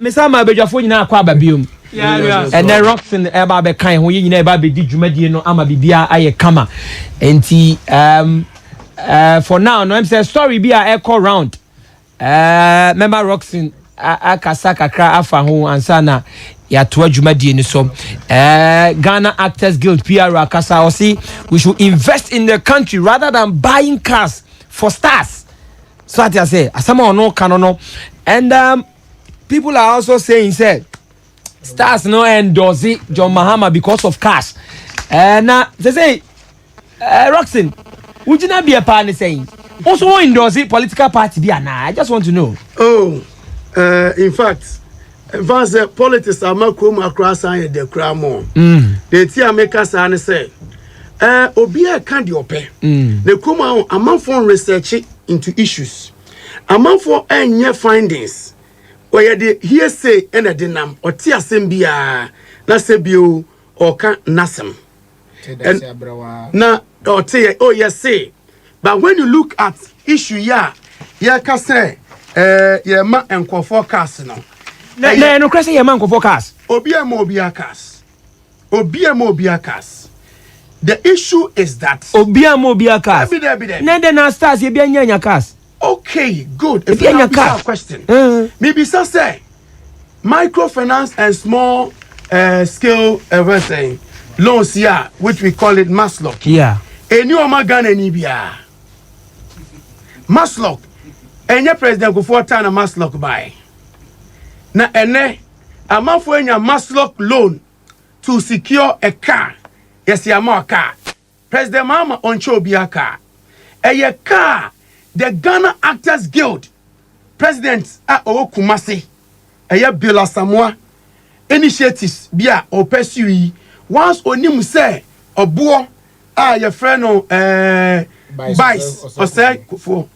Mesama Bejafo nyina akwa babiom. And then Rockson eba be kan ho nyina eba be di dwumadie no ama bibia aye kama. Enti for now no am say story be a echo round. Member Rockson akasa kakra afa ho ansa na ya to dwumadie ni so. Ghana Actors Guild PR akasa o see we should invest in the country rather than buying cars for stars. So I say asama no kanono and people are also saying say stars no endorse John Mahama because of cash. Now they say Rockson, would you not be a partner saying also endorse political party? Be I just want to know. Oh, in fact, politics are more come across and the cramo. The tea makers and say, Obia can't you pay? They come out a month for research into issues, a month for any findings. Where the hearsay and a denam or tia sembia nasebio or can nasem. Na or say oh yes say. But when you look at issue ya can say yeah ma enko forecast no. No crese ya man ko forecast. Obia cast. The issue is that Obia cast. Nende na stars ye bia nya cast. Okay, good. If you have a question, maybe say microfinance and small scale everything loans here, which we call it Maslock. Yeah. A new Amagan and Ibia Maslock. And your president go for time a Maslock buy. Na ene a month when your Maslock loan to secure a car. Yes, your more car. President Mama on show be a car. A car. The Ghana Actors Guild president Kumasi Bila Samoa initiatives bia or pursue once onim say obo your friend Vice or say for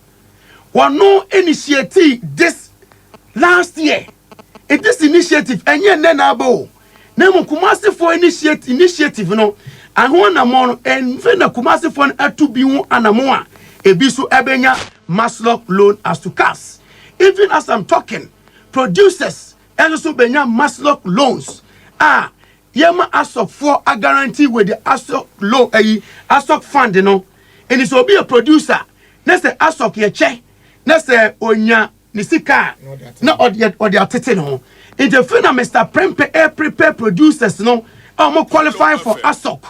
one no initiative this last year. It this initiative and ye nenabo name Kumasi for initiative no and one among and Vena Kumasi for to be one anamoa. Ebisu ebenya Maslock loan as to cash. Even as I'm talking, producers also benya Maslock loans. Yema ASOC for a guarantee with the ASOC loan, ASOC fund, you know. And it's will be a producer. Next the ASOC ye che. Next the onya nisika. No or the teteno. In the final Mr. prepare producers, no. More qualify for ASOC.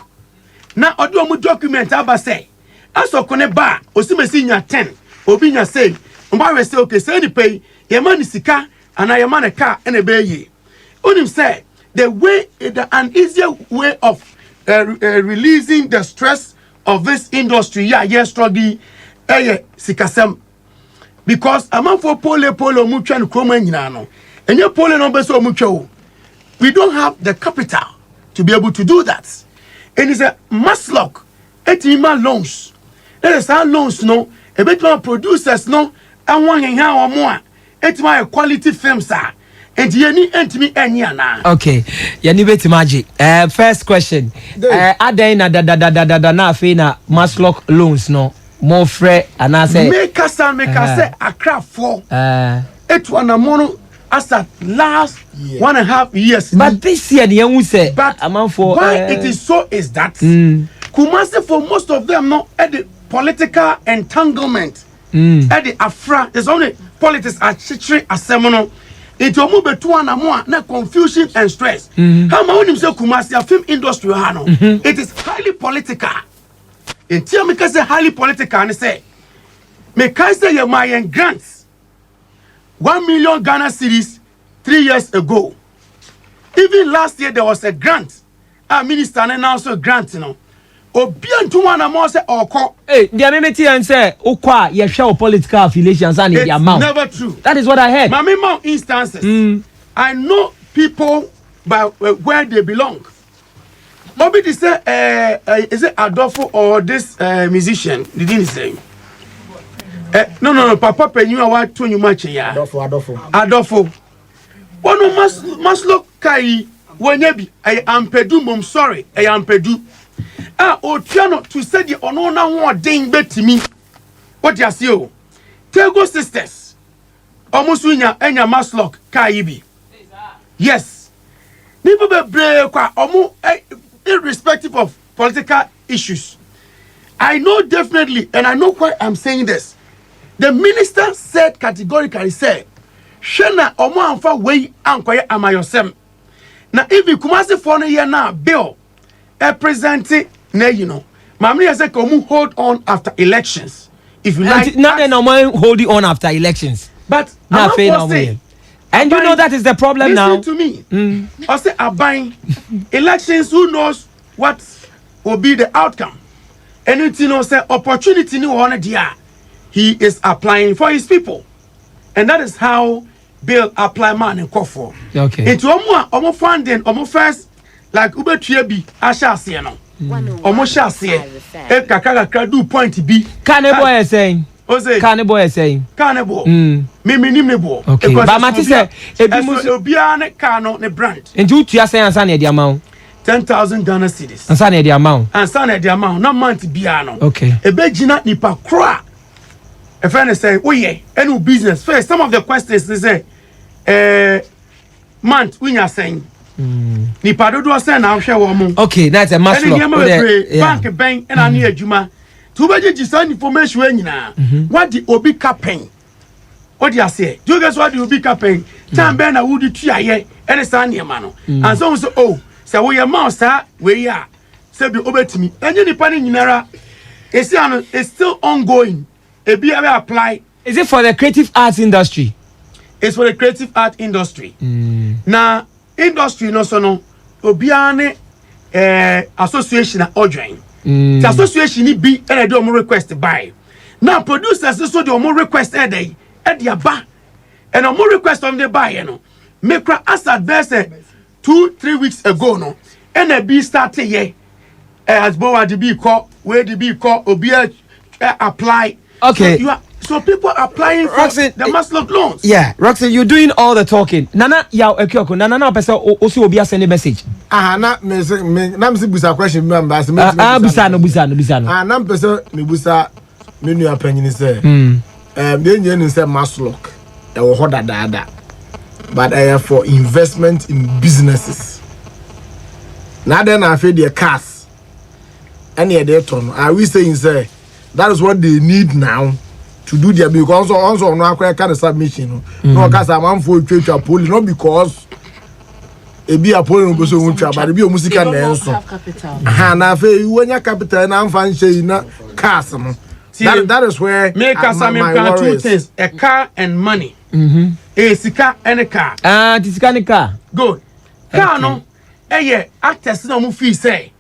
Now odo mu document aba say. Aso kone ba osimesi nya 10 obi nya say mba we say okay say ni pay ye man sika ana ye man car ene be yi onim say the way an easier way of releasing the stress of this industry struggle sikasem because amount for pole mu twa no kroma nyina no enye pole no be so mu twa we don't have the capital to be able to do that. And it's a Maslock etima loans. There is our loans no, a bit more producers no, and one in how or more. It's my quality films are. And yeni entimi enyana. Okay, yani beti magic. First question. Ade na da na fe na Maslock loans no. More free and I say make us say Accra for. It one a mono as at last 1.5 years. But this year the young say but amount for why it is so is that Kumasi for most of them no at the political entanglement at the Afra there's only politics at Chitri Asemono. It will move to one more na confusion and stress. How many say Kumasi a film industry it is highly political. In Tiamika say highly political and say me say your my grants 1 million Ghana cedis 3 years ago. Even last year there was a grant. Our minister announced a grant, you know. Obian to one amount say oko. Hey, the amity and say okwa ye share political affiliations and the amount. Never true. That is what I heard. Mamima instances. I know people by where they belong. Maybe they say is it Adolfo or this musician? They didn't say. No. Papa Penyu what to you much ya. Adolfo. One must look kai when you I am pedu mom sorry I am pedu. Otiano to say the onona one ding bet me. What you see? Tego sisters. Almost winya enya Maslock kai bi. Yes. People be brave kwa irrespective of political issues. I know definitely, and I know why I'm saying this. The minister said categorically, said, Shena omo amfa way ankoye amayosem. Na if you kumasi for no year now bill presenting na you know. Mamri say komu hold on after elections. If you like, nothing no more holding on after elections. But and you know that is the problem now. Listen to me. I say abine elections. Who knows what will be the outcome? And you know, say opportunity ni one dia. He is applying for his people, and that is how Bill apply man and call for. Okay. Into omo funding, omo first like ube tuyebi asha siye no. Omo sha siye. E kakaka do point B. Cannibal is saying. Ose. Cannibal is saying. Cannibal. Me nimnebo. Okay. But Mati say, Obia ne kano ne brand. And you are saying answer the amount. 10,000 Ghana cedis. Answer the amount. Answer the amount. No month biano. Okay. Ebe jina nipa kra. A friend say, oh yeah, any business. First, some of the questions they say, month, we are saying, nipa dodo say na share woman. Okay, that's a must. Bank bank and I need juma. To be just information when you what the obi campaign. What do you say? Do you guys what the obi campaign? Time ben na would try ye any sunny mano. And so oh, so we are master we are. Say be over to me. And you the panning in it's still ongoing. A be apply. Is it for the creative arts industry? It's for the creative art industry. Now, industry no so no obiane association or join. The association be and I do more request buy. Now producers so do more request a day at the bar. And more request on the buy, you know. Make as adverse 2-3 weeks ago no. And a be started ye as Boa the be call where the be call obia apply. Okay. So people are applying for Rockson, the mass lock loans. Yeah, Rockson, you're doing all the talking. Nana, Agya Koo. Nana, person also will be a sending message. Na me say busa question me ambas me. Busa no. Na person me busa me nua panyin say. The engineer say mass lock. E wo ho dada. But I have for investment in businesses. Now then I feel the cars. Any dey turn. I we saying say that is what they need now to do their because also no akwa kind of submission no cause am for twetwa police not because e be a police no go so twetwa but e be o musika na enso ha na fe wanya capital na amfa nche na cars no that is where make us some two things a car and money a sika and a car the sika and car good car no eh actors no mu fee say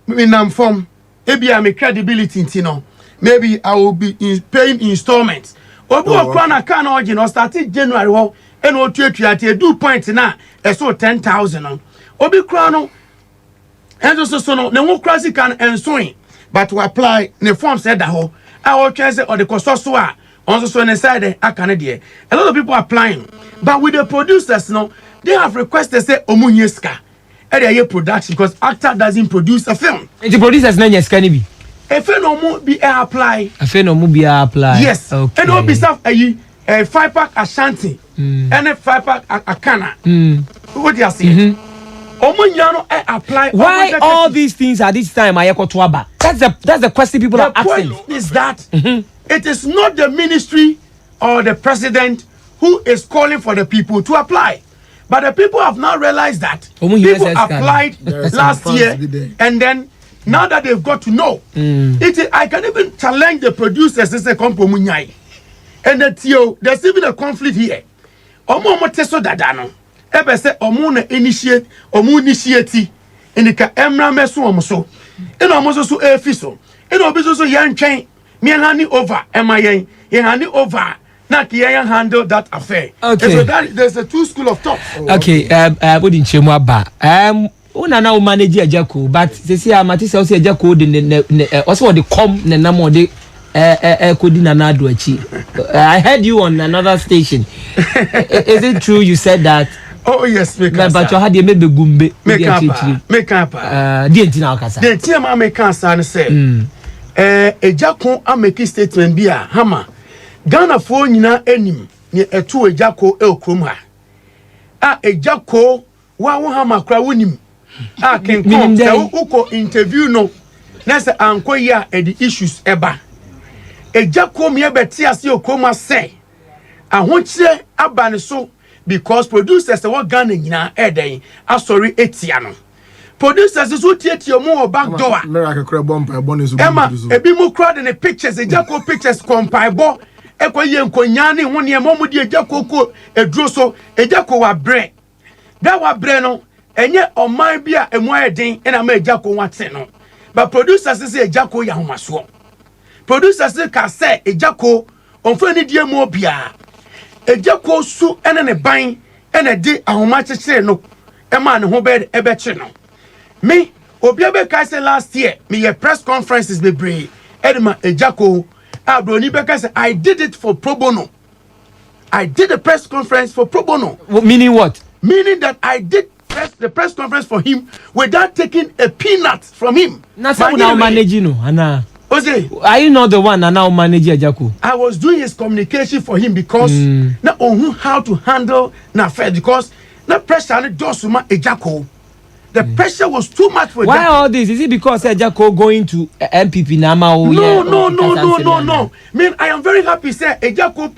me nam form e be am credibility ntino. Maybe I will be paying installments. Obi okwana kan original started January ho and o tuatu do point na so 10,000 Obi kra no and so no ne wo krasi kan ensoin but to apply ne form said that ho I will try say or the cost so a on so ne side aka there. A lot of people are applying but with the producers no they have requested say omunye ska e dey production because actor doesn't produce a film. The producers na nyeska ni bi. If no more be apply. If no more be apply. Yes. Okay. And no be stuff a 5-pack Ashanti and a 5-pack Akana. What do you say? Apply. Why all these things at this time Ayeko Tuaba? That's the question people are asking. The point is that it is not the ministry or the president who is calling for the people to apply. But the people have now realized that people applied last year and then now that they've got to know, I can even challenge the producers and say, and that there's even a conflict here. Omo teso dadano. Ebe say omo na initiate, in the emra meso omo so. And omo so efiso. And omo so yan chain. Me hand over. Am I yan hand over? Not yan handle that affair. Okay. So that there's a two school of thought. Okay. Wouldn't chemo ba. Una na manage Agya Koo, but say amati say Agya Koo de also the com na namo de kodi na na do achi. I heard you on another station. Is it true you said that? Oh yes, but you had the maybe gumbe. Make up. Didn't na okasa. The team I make answer say Agya Koo ameki statement bi a hama Ghana fo nyina enim ne etu Agya Koo e okrom ha. Agya Koo wa wo ha makra wonim ken kom se uko interview no na se ankoyi the issues eba Agya Koo me beti ase okoma say ahokyere aba ne so because producers what Ghana nyina eden asori etia no producers so tietie mo back door miracle kra bomb bonus Emma ebi mo crowd in the pictures Agya Koo pictures compile bo ekoye nkonya ne ho ne mo di Agya Koo ko eduro so Agya Koo wa bre that wa bre no enye oman bia emu ayeden na ma Agya Koo wate no but producers say Agya Koo ya homaso producers ka say Agya Koo onfa ni die mo bia Agya Koo su ene ne ban ene di ahoma chechire no ema ne ho be ebeche no me obi abeka say last year me ye press conferences be bre edema Agya Koo abroni beka say I did it for pro bono. I did a press conference for pro bono. Meaning what? Meaning that I did the press conference for him without taking a peanut from him. Now managing no Anna. Ose, are you not the one now managing Agya Koo? I was doing his communication for him because na on how to handle na fair because na pressure ne does ma Agya Koo. The pressure was too much for why all this? Is it because Agya Koo going to MPP Nama? No. Mean I am very happy say Agya Koo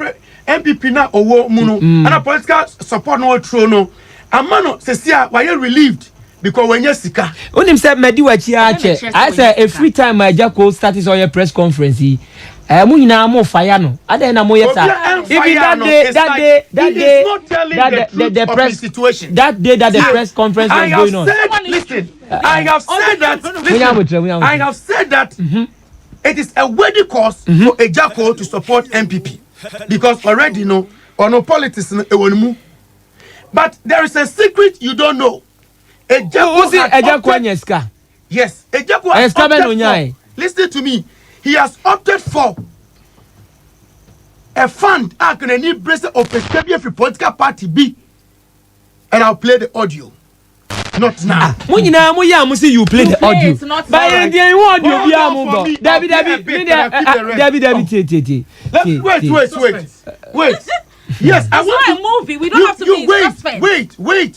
MPP na owo muno and a political support no true no. Amano sesia why you relieved because when you sika. Onim say medi wachi ache. I say every time Agya Koo starts on your press conference mu nyina mo fire no ade na mo yesa even that day the press situation that day that the press conference was going on I have said that it is a worthy cause for Agya Koo to support MPP because already no ono politics no ewonimu but there is a secret you don't know Agya Koo nyeska yes Agya Koo listen to me. He has opted for a fund can any brace of a political party B. And I'll play the audio. Not now. When you see you play the audio. But the audio Wait. Yes, I want a movie. We don't have to be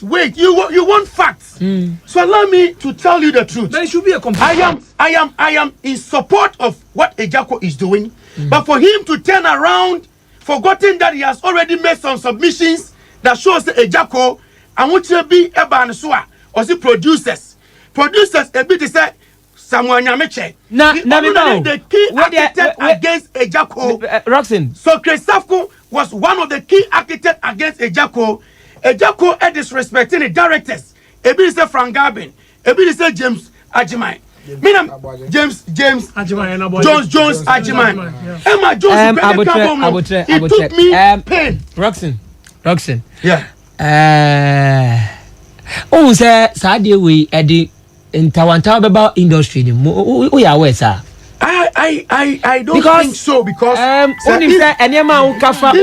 wait. You want facts. So allow me to tell you the truth. There should be a complaint. I am in support of what Agya Koo is doing. But for him to turn around, forgetting that he has already made some submissions that shows the Agya Koo, I want you to be a bansua or the producers. Producers a bit say someone Yameche. The key architect against Agya Koo. Rockson. So Christophe was one of the key architects against Agya Koo. Agya Koo is disrespecting the directors. Ebi say Frank Gabin. Ebi say James Ajimai. James Jones Ajimai. Emma Jones. It took me pain. Rockson. Yeah. Oh, sir, Saturday we Eddie in Tawanta about industry. We are where, sir. I don't think so because only say anyama ukafa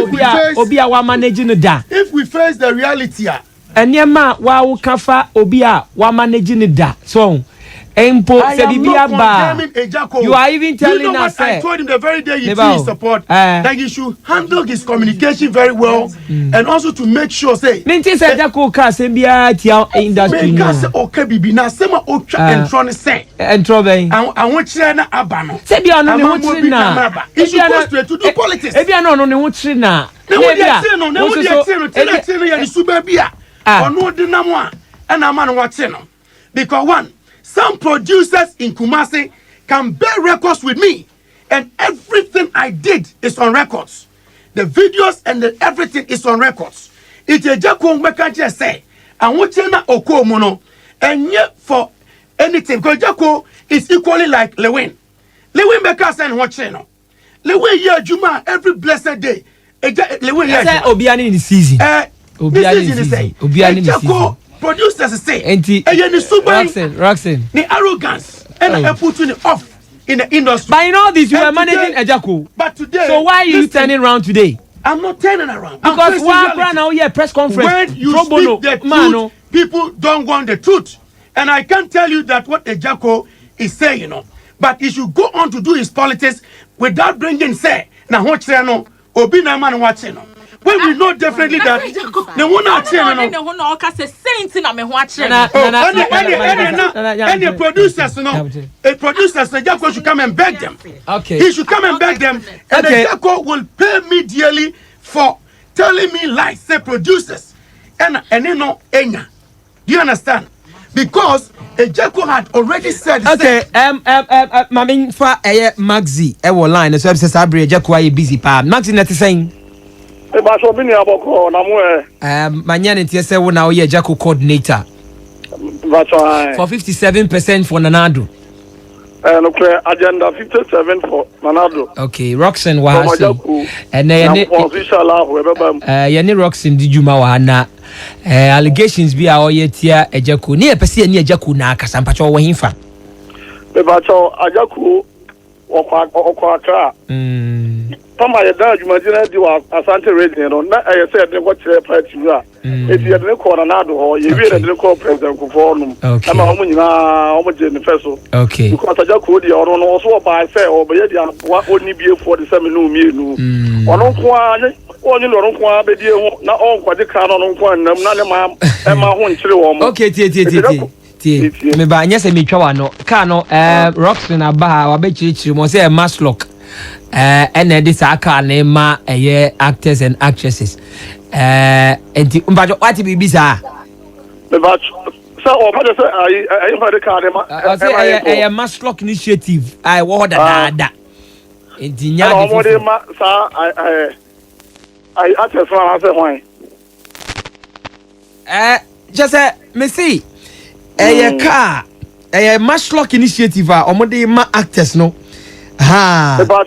obia wa managing da. If we face the reality, anyama wa ukafa obia wa managing da. So empo se bibia ba. You are even telling us I told him the very day you his support that he should handle his communication very well and also to make sure say Minti say Agya Koo ka se bia tia industry no. Say okay bibi na se ma otwa entro ne say entro ben. I want chire na aba no. Se bia no ne ho chire na. He supposed to do politics. E bia no ne ho chire na. Ne wo dey say no ya ni suba bia. Ono de na mo a na ama no wa che no. Because one some producers in Kumasi can bear records with me, and everything I did is on records. The videos and everything is on records. It's a Agya Koo mekache say, and what na oko mono, and yet for anything, because Agya Koo is equally like Lewin. Lewin Beka say what channel. Lewin here Juma every blessed day. Lewin here. Obiani in the season. Obiani in the season. Agya Koo producers say, Rockson, the arrogance and I put you off in the industry. But in all this, you are managing Agya Koo. But today, so why are you turning around today? I'm not turning around. Because one now here press conference. When you speak the truth, people don't want the truth, and I can't tell you that what Agya Koo is saying, you know. But he should go on to do his politics without bringing say na ho kire no obi na man wa che no. when we know definitely that the one I tell you no no ka say saint na me ho a kire and the producers no a producers Agya Koo should come and beg them. Okay, he should come and beg them, and Agya Koo will pay me dearly for telling me lies. Say producers and you know enya. Do you understand? Because Agya Koo had already said. Okay, mami fa Maxi wo line so say Sabre Agya Koo are busy pa. Maxi na te saying e ba so bi ni aboko na mo manya ne tie say wo na wo ye Agya Koo coordinator for 57% for Nanado. No clear agenda 57 for Nanado. Okay, Rockson wa say and inshallah yani Rockson di juma wa na allegations bi a oyetia Agya Koo ni epese ni Agya Koo na akasa mpacho wo hinfa be ba cho Agya Koo okwa aka Pama ya da jumajina di wa Asante Radio no na e say de ko kire party ra e di de ko Nanado ho ye wi de ko president ko for no ama omo nyina omo je ni feso okay because Agya Koo di oro no so ba say o be ye di wa oni bie for the same no mienu ono ko onye loro nko abedi ehu na onkwade ka no nko annam na ne ma e ma ho nkyere wo mo okay tie me ba nya se me twa wa no ka no Rockson aba wa be chirichiri mo say Maslock and this aka na ma actors and actresses enti mbajo wati bibi sa me ba so o pa say ai fa de ka de ma say Maslock initiative ai wo da enti nya de mo de ma sa I actors na say why just me see car Maslock initiative omode ma actors no ha me ba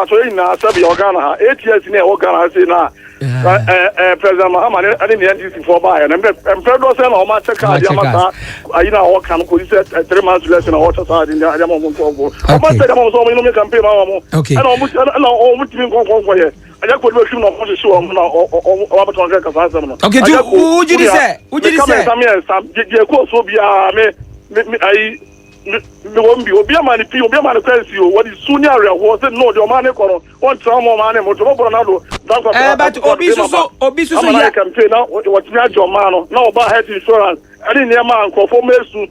cho ina sabi organa ATS ne organa say na president Muhammad ani ne NDC for buy and empedo say na o ma check out ya mata ayina o kan ko say 3 months lesson o cha sa din ya mo mo ko o ma say mo so mo no me campaign ma mo and o mu timi ko ye Agya Koo be film no ko show mo na o ba ton ka sa sa no okay ujiri say je ko so bia me ai me won bi obi amani kwansi o what is senior area was no the man ko no on trauma man mo to bo na do but obi so ya campaign na what me ajo man no na oba health insurance ani ne ma nko for mesu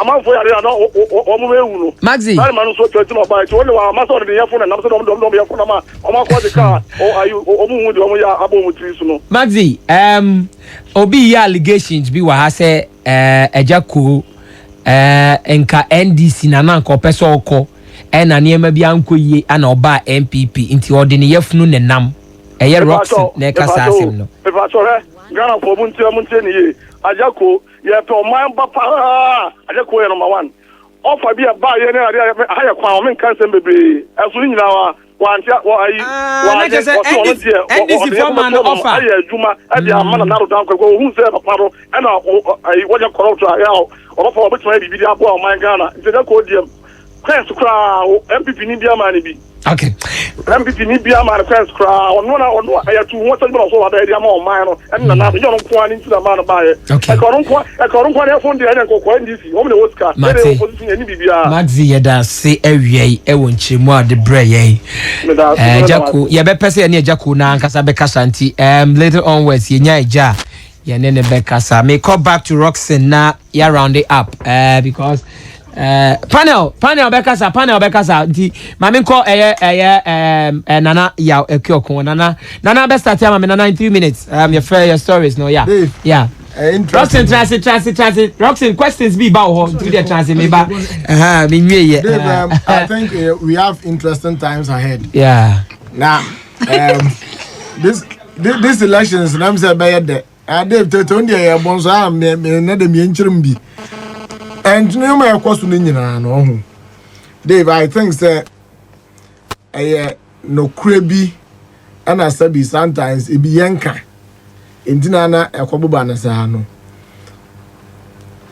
amanfo ya na o mo ewu no Maxi na man so twa no ba ti only wa ma so de yefo na na so dom yefo na ma o ma ko de ka o ayu o mu hu de o mo ya abo mo tri so no Maxi obi ya allegations bi wa ha say Agya Koo enka NDC na nko peso oko na niema bia nko yie ana oba MPP nti ode ne yefunu ne nam Rockson na kasa asem no pe pa so he Ghana for muntie ni ye Agya Koo ye pe o man ba pa Agya Koo ye number 1 offer bi ba ye ne ha ye kwa o men kan sem bebe aso nyina wa antia wa ayi wa NDC for man offer ayi adwuma e dia man na ro dan ko hu se papa ro e na ayi wo je corrupt ya o fa obetuma bibi dia bo o man Ghana Agya Koo diem kwes kra MPP ni bia man bi okay MPP ni bia man kwes kra ono aya tu ho so bi so wa da dia ma o man no en na na yo no ko ani ntira man ba ye e ko ron ko ne fon dia ne ko NDC o me ne woska e opposition ni bibia Maxi ye da se awiei e won chemu ade bre ye Agya Koo ye be pese ne Agya Koo na ankasa be kasa nti later onwards ye nya eja ye ne be kasa me call back to Rockson na ya round it up because panel bekasa nti mami ko nana ya ekyokon nana be start ya mami nana in 3 minutes your stories no yeah Dave, yeah interesting. Rockson Rockson questions be about how to the transit me ba me nwie Dave, I think we have interesting times ahead. yeah Now, this elections, I'm saying by the Dave Totondi bonso am na dem yenchirim bi. And no my question in no. Dave, I think say no krebi and I sabi sometimes it be yanka. Intinana ekoboba na sa no.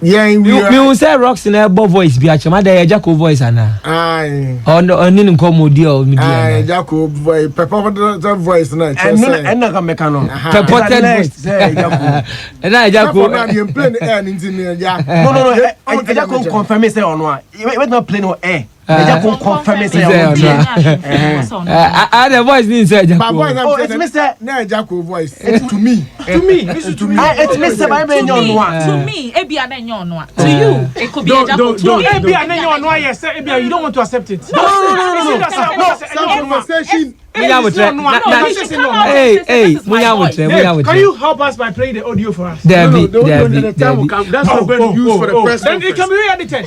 Yeah, you say Rockson ebo voice bi achema da Agya Koo voice ana. Aye. Oni nkomodi o media. Aye, Agya Koo voice, purported voice na. And na meka no. Purported voice. Say Agya Koo. Na Agya Koo na play the air intin ya. No. Agya Koo confirm say on one. We not play no air. Agya Koo confirm say the voice means Agya Koo. Oh, it's Mr. Agya Koo voice. To me. To me, it's Mr. To me, Ebi Adenyo. To you, it could be Agya Koo. No, Ebi Adenyo. Yes, Ebi, you don't want to accept it. No. Conversation. Hey, can you help us by playing the audio for us? That's not going to use for the press conference. Then it can be re-edited.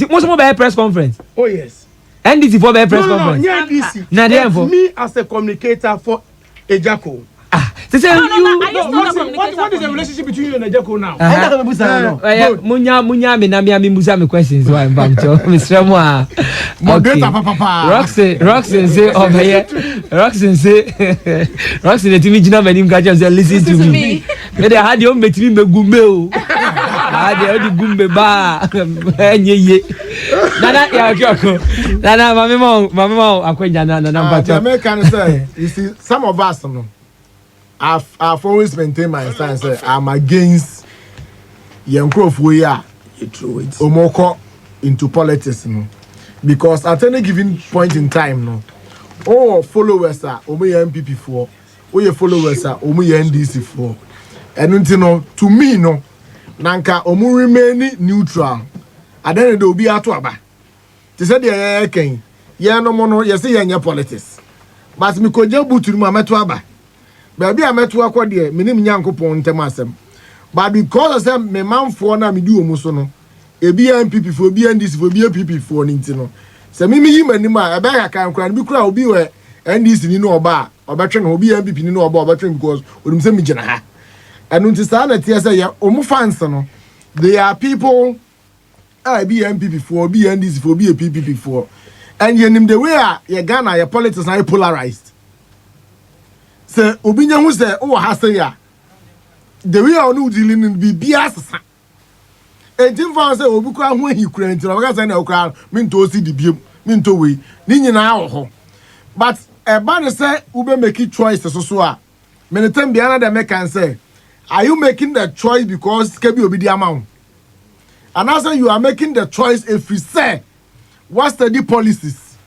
Most of my press conference. Oh yes. NDC for press conference. No, NDC. Me as a communicator for Agya Koo. What is the relationship between you and Agya Koo now? Munya questions. Rockson say over here. Rockson say the TV jina me nim catch say listen to me. Me dey had you met me gumbe o. Ah dey odi gumbe ba. Enye. Nana ya kyoko. Nana mama akwenya na the American say, you see, some of us no. I've always maintained my stance. I'm against young crowd here. Omoko into politics, no, because at any given point in time, no, all followers are MPP for, all your followers are NDC for, and to me, no, nanka remain neutral. At the end, they will be at Waba. They said, yeah, no more, yes, yeah, politics, but me could just boot to my Metwaba. Baby, I met to a quadia, minim yanko pon temasem. But because I said, me man for na me do musono, a BNPP for BNDC for BNPP for Nintino. So, Mimi, you and Nima, a bag I can cry, be crowd, be where NDC in no bar, or veteran who BNPP in no bar, veteran because we send me Jana. And when to stand at TSA, Omufansano, they are people I BNPP for BNDC for BNPP for. And you name the way your Ghana, your politics are polarized. Say obinya hu say o ha say ya the way on no dealing in be biasa entin fa say obi kwa hu ahi kura nti na say na okra me nto si di biem me nto we ni nyina wo ho but e ba ne say ube make choice so a me ne tem bia na dem can say are you making the choice because kebi obi di amount and as you are making the choice if you say what's the policies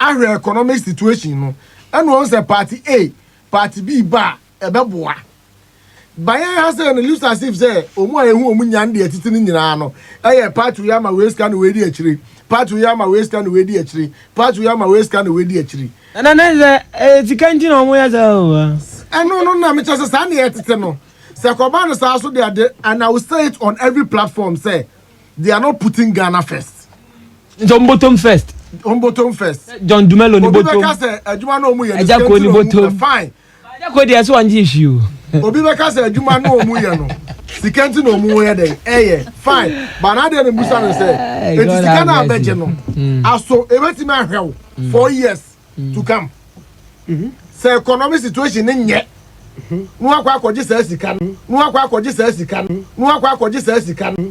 our economic situation no. And once a party A, party B bar, a beboa. Bayan has an illusion as if say, Omo who Munyandi at Titinano, a part to Yama West can away the tree, part to Yama West can away the tree, part to Yama West can away the tree. And another, it's a canteen on where's over. And no, it's just a Sunday at Titano. Sakobana is also there, and I will say it on every platform, say, they are not putting Ghana first. It's on bottom first. On bottom first. John Dumelo ni bottom. Agya Koo ni bottom. Fine. Agya Koo dey so one issue. Obi be ka say adwuma no omu ye no. Sikenti no omu ye dey. Fine. But na dey no musa no say. Eti sika na abeje no. Aso ebetimi ahwew 4 years to come. Say economic situation ni nye. Nu akwa akwaji say sika no. Nu akwa akwaji say sika no. Nu akwa akwaji say sika no.